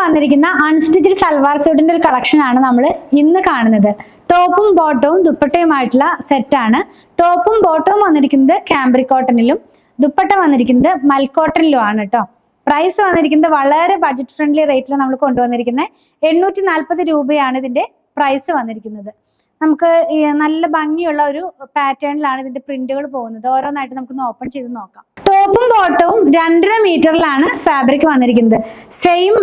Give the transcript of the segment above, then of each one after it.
വന്നിരിക്കുന്ന അൺസ്റ്റിച്ച്ഡ് സൽവാർ സ്യൂട്ടിന്റെ ഒരു കളക്ഷൻ ആണ് നമ്മൾ ഇന്ന് കാണുന്നത്. ടോപ്പും ബോട്ടവും ദുപ്പട്ടയുമായിട്ടുള്ള സെറ്റാണ്. ടോപ്പും ബോട്ടവും വന്നിരിക്കുന്നത് കാംബ്രിക് കോട്ടണിലും ദുപ്പട്ട വന്നിരിക്കുന്നത് മൽക്കോട്ടണിലും ആണ് കേട്ടോ. പ്രൈസ് വന്നിരിക്കുന്നത് വളരെ ബഡ്ജറ്റ് ഫ്രണ്ട്ലി റേറ്റിൽ നമ്മൾ കൊണ്ടുവന്നിരിക്കുന്നത് 840 രൂപയാണ് ഇതിന്റെ പ്രൈസ് വന്നിരിക്കുന്നത്. നമുക്ക് നല്ല ഭംഗിയുള്ള ഒരു പാറ്റേണിലാണ് ഇതിന്റെ പ്രിന്റുകൾ പോകുന്നത്. ഓരോന്നായിട്ട് നമുക്കൊന്ന് ഓപ്പൺ ചെയ്ത് നോക്കാം. ടോപ്പും ബോട്ടവും 2.5 മീറ്ററിലാണ് ഫാബ്രിക് വന്നിരിക്കുന്നത്. സെയിം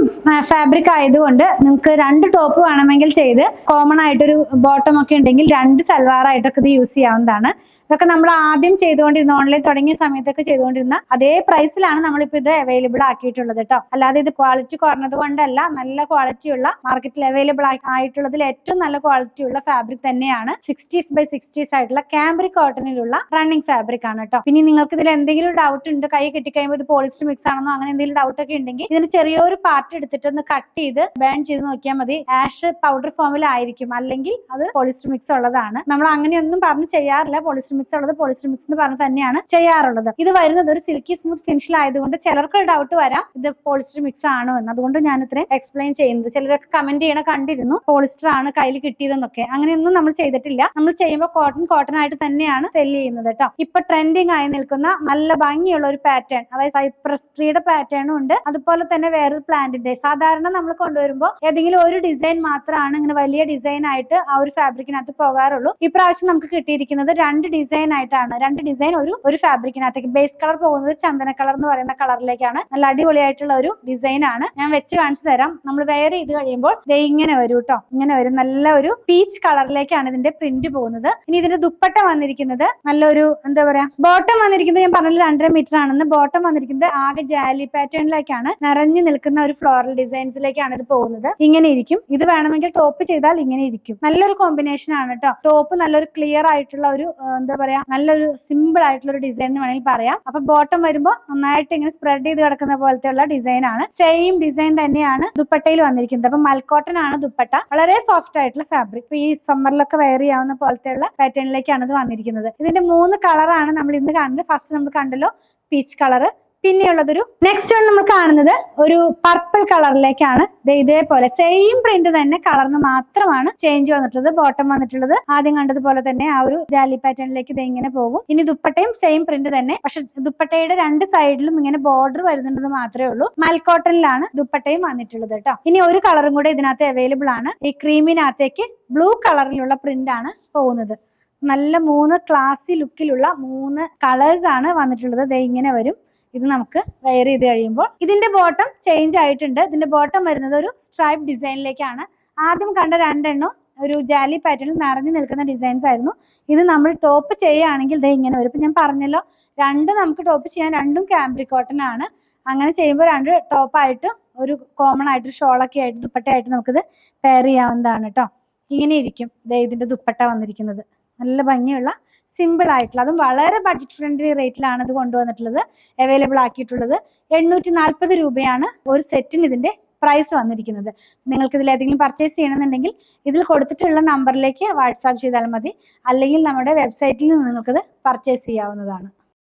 ഫാബ്രിക് ആയതുകൊണ്ട് നിങ്ങൾക്ക് 2 ടോപ്പ് വേണമെങ്കിൽ ചെയ്ത് കോമൺ ആയിട്ടൊരു ബോട്ടം ഒക്കെ ഉണ്ടെങ്കിൽ 2 സൽവാർ ആയിട്ടൊക്കെ ഇത് യൂസ് ചെയ്യാവുന്നതാണ്. ഇതൊക്കെ നമ്മൾ ആദ്യം ചെയ്തുകൊണ്ടിരുന്ന ഓൺലൈൻ തുടങ്ങിയ സമയത്തൊക്കെ ചെയ്തുകൊണ്ടിരുന്ന അതേ പ്രൈസിലാണ് നമ്മളിപ്പോൾ ഇത് അവൈലബിൾ ആക്കിയിട്ടുള്ളത് കേട്ടോ. അല്ലാതെ ഇത് ക്വാളിറ്റി കുറഞ്ഞത് കൊണ്ടല്ല, നല്ല ക്വാളിറ്റിയുള്ള മാർക്കറ്റിൽ അവൈലബിൾ ആയിട്ടുള്ളതിൽ ഏറ്റവും നല്ല ക്വാളിറ്റിയുള്ള ഫാബ്രിക് തന്നെയാണ്. 60s by 60s ആയിട്ടുള്ള കാംബ്രിക് കോട്ടണിലുള്ള റണ്ണിങ് ഫാബ്രിക് ആണ് കേട്ടോ. പിന്നെ നിങ്ങൾക്ക് ഇതിൽ എന്തെങ്കിലും ഡൗട്ട് ഉണ്ട്, കൈ കിട്ടിക്കഴിയുമ്പോൾ ഇത് പോളിസ്റ്റർ മിക്സ് ആണെന്നോ അങ്ങനെ എന്തെങ്കിലും ഡൗട്ട് ഒക്കെ ഉണ്ടെങ്കിൽ ഇതിന് ചെറിയൊരു പാർട്ട് എടുത്തിട്ട് ഒന്ന് കട്ട് ചെയ്ത് ബേൺ ചെയ്ത് നോക്കിയാൽ മതി. ആഷ് പൗഡർ ഫോമിലായിരിക്കും, അല്ലെങ്കിൽ അത് പോളിസ്റ്റർ മിക്സ് ഉള്ളതാണ്. നമ്മൾ അങ്ങനെയൊന്നും പറഞ്ഞ് ചെയ്യാറില്ല. പോളിസ്റ്റർ മിക്സ് ഉള്ളത് പോളിസ്റ്റർ മിക്സ് എന്ന് പറഞ്ഞ് തന്നെയാണ് ചെയ്യാറുള്ളത്. ഇത് വരുന്നത് ഒരു സിൽക്കി സ്മൂത്ത് ഫിനിഷിലായതുകൊണ്ട് ചിലർക്ക് ഒരു ഡൗട്ട് വരാം ഇത് പോളിസ്റ്റർ മിക്സ് ആണോ എന്ന്. അതുകൊണ്ട് ഞാൻ ഇത്രയും എക്സ്പ്ലെയിൻ ചെയ്യുന്നത്. ചിലരൊക്കെ കമന്റ് ചെയ്യണ കണ്ടിരുന്നു പോളിസ്റ്റർ ആണ് കയ്യിൽ കിട്ടിയതെന്നൊക്കെ. അങ്ങനെയൊന്നും നമ്മൾ ചെയ്തിട്ടില്ല. നമ്മൾ ചെയ്യുമ്പോൾ കോട്ടൺ ആയിട്ട് തന്നെയാണ് സെല് ചെയ്യുന്നത് കേട്ടോ. ഇപ്പൊ ട്രെൻഡിങ് ആയി നിൽക്കുന്ന നല്ല ഭംഗിയുള്ള ഒരു പാറ്റേൺ, അതായത് സൈപ്രസ് ട്രീയുടെ പാറ്റേണും ഉണ്ട്, അതുപോലെ തന്നെ വേറൊരു പ്ലാന്റിന്റെ. സാധാരണ നമ്മൾ കൊണ്ടുവരുമ്പോൾ ഏതെങ്കിലും ഒരു ഡിസൈൻ മാത്രമാണ് ഇങ്ങനെ വലിയ ഡിസൈൻ ആയിട്ട് ആ ഒരു ഫാബ്രിക്കിനകത്ത് പോകാറുള്ളൂ. ഇപ്രാവശ്യം നമുക്ക് കിട്ടിയിരിക്കുന്നത് 2 ഡിസൈൻ ആയിട്ടാണ്. 2 ഡിസൈൻ ഒരു ഫാബ്രിക്കിനകത്തേക്ക്. ബേസ് കളർ പോകുന്നത് ചന്ദന കളർ എന്ന് പറയുന്ന കളറിലേക്കാണ്. നല്ല അടിപൊളിയായിട്ടുള്ള ഒരു ഡിസൈൻ ആണ്. ഞാൻ വെച്ച് കാണിച്ചു തരാം. നമ്മൾ വെയർ ചെയ്ത് കഴിയുമ്പോൾ ഇങ്ങനെ വരും കേട്ടോ. ഇങ്ങനെ വരും. നല്ല ഒരു പീച്ച് കളറിലേക്കാണ് ഇതിന്റെ പ്രിന്റ് പോകുന്നത്. ഇനി ഇതിന്റെ ദുപ്പട്ട വന്നിരിക്കുന്നത് നല്ലൊരു എന്താ പറയാ, ബോട്ടം വന്നിരിക്കുന്നത് ഞാൻ പറഞ്ഞത് 2.5 മീറ്റർ ആണെന്ന്. ബോട്ടം വന്നിരിക്കുന്നത് ആകെ ജാലി പാറ്റേണിലേക്കാണ്, നിറഞ്ഞു നിൽക്കുന്ന ഒരു ഫ്ലോറൽ ഡിസൈൻസിലേക്കാണ് ഇത് പോകുന്നത്. ഇങ്ങനെ ഇരിക്കും. ഇത് വേണമെങ്കിൽ ടോപ്പ് ചെയ്താൽ ഇങ്ങനെ ഇരിക്കും. നല്ലൊരു കോമ്പിനേഷൻ ആണ് കേട്ടോ. ടോപ്പ് നല്ലൊരു ക്ലിയർ ആയിട്ടുള്ള ഒരു എന്താ പറയാ, നല്ലൊരു സിമ്പിൾ ആയിട്ടുള്ള ഒരു ഡിസൈൻ എന്ന് വേണമെങ്കിൽ പറയാം. അപ്പൊ ബോട്ടം വരുമ്പോൾ നന്നായിട്ട് ഇങ്ങനെ സ്പ്രെഡ് ചെയ്ത് കിടക്കുന്ന പോലത്തെ ഉള്ള ഡിസൈൻ ആണ്. സെയിം ഡിസൈൻ തന്നെയാണ് ദുപ്പട്ടയിൽ വന്നിരിക്കുന്നത്. അപ്പൊ മൽക്കോട്ടൺ ആണ് ദുപ്പട്ട. വളരെ സോഫ്റ്റ് ആയിട്ടുള്ള ഫാബ്രിക്. ഈ സമ്മറിലൊക്കെ വെയർ ചെയ്യാവുന്ന പോലത്തെയുള്ള പാറ്റേണിലേക്കാണ് ഇത് വന്നിരിക്കുന്നത്. ഇതിന്റെ 3 കളറാണ് നമ്മൾ ഇന്ന് കാണുന്നത്. ഫസ്റ്റ് നമ്മൾ കണ്ടല്ലോ പീച്ച് കളർ. പിന്നെയുള്ളതൊരു നെക്സ്റ്റ് വൺ നമ്മൾ കാണുന്നത് ഒരു പർപ്പിൾ കളറിലേക്കാണ്. ഇതേപോലെ സെയിം പ്രിന്റ് തന്നെ, കളറിന് മാത്രമാണ് ചേഞ്ച് വന്നിട്ടുള്ളത്. ബോട്ടം വന്നിട്ടുള്ളത് ആദ്യം കണ്ടതുപോലെ തന്നെ ആ ഒരു ജാലി പാറ്റേണിലേക്ക് ഇത് ഇങ്ങനെ പോകും. ഇനി ദുപ്പട്ടയും സെയിം പ്രിന്റ് തന്നെ, പക്ഷെ ദുപ്പട്ടയുടെ 2 സൈഡിലും ഇങ്ങനെ ബോർഡർ വരുന്നുണ്ടെന്ന് മാത്രമേ ഉള്ളൂ. മൽക്കോട്ടണിലാണ് ദുപ്പട്ടയും വന്നിട്ടുള്ളത് കേട്ടോ. ഇനി ഒരു കളറും കൂടെ ഇതിനകത്ത് അവൈലബിൾ ആണ്. ഈ ക്രീമിനകത്തേക്ക് ബ്ലൂ കളറിലുള്ള പ്രിന്റ് ആണ് പോകുന്നത്. നല്ല 3 ക്ലാസി ലുക്കിലുള്ള 3 കളേഴ്സ് ആണ് വന്നിട്ടുള്ളത്. ഇങ്ങനെ വരും. ഇത് നമുക്ക് വെയർ ചെയ്ത് കഴിയുമ്പോൾ ഇതിന്റെ ബോട്ടം ചേഞ്ച് ആയിട്ടുണ്ട്. ഇതിന്റെ ബോട്ടം വരുന്നത് ഒരു സ്ട്രൈപ്പ് ഡിസൈനിലേക്കാണ്. ആദ്യം കണ്ട 2 എണ്ണം ഒരു ജാലി പാറ്റേണിൽ നിറഞ്ഞു നിൽക്കുന്ന ഡിസൈൻസ് ആയിരുന്നു. ഇത് നമ്മൾ ടോപ്പ് ചെയ്യുകയാണെങ്കിൽ ഇങ്ങനെ വരും. ഇപ്പം ഞാൻ പറഞ്ഞല്ലോ 2 നമുക്ക് ടോപ്പ് ചെയ്യാൻ, 2ഉം കാംബ്രിക് കോട്ടൺ ആണ്. അങ്ങനെ ചെയ്യുമ്പോൾ 2 ടോപ്പായിട്ട് ഒരു കോമൺ ആയിട്ട് ഷോളൊക്കെ ആയിട്ട് ദുപ്പട്ടയായിട്ട് നമുക്കിത് പെയർ ചെയ്യാവുന്നതാണ് കേട്ടോ. ഇങ്ങനെ ഇരിക്കും ഇതിന്റെ ദുപ്പട്ട വന്നിരിക്കുന്നത്. നല്ല ഭംഗിയുള്ള സിമ്പിൾ ആയിട്ടുള്ള, അതും വളരെ ബഡ്ജറ്റ് ഫ്രണ്ട്ലി റേറ്റിലാണ് ഇത് കൊണ്ടുവന്നിട്ടുള്ളത്. അവൈലബിൾ ആക്കിയിട്ടുള്ളത് 840 രൂപയാണ് ഒരു സെറ്റിന് ഇതിന്റെ പ്രൈസ് വന്നിരിക്കുന്നത്. നിങ്ങൾക്ക് ഇതിൽ ഏതെങ്കിലും പർച്ചേസ് ചെയ്യണമെന്നുണ്ടെങ്കിൽ ഇതിൽ കൊടുത്തിട്ടുള്ള നമ്പറിലേക്ക് വാട്സാപ്പ് ചെയ്താൽ മതി. അല്ലെങ്കിൽ നമ്മുടെ വെബ്സൈറ്റിൽ നിന്ന് നിങ്ങൾക്കിത് പർച്ചേസ് ചെയ്യാവുന്നതാണ്.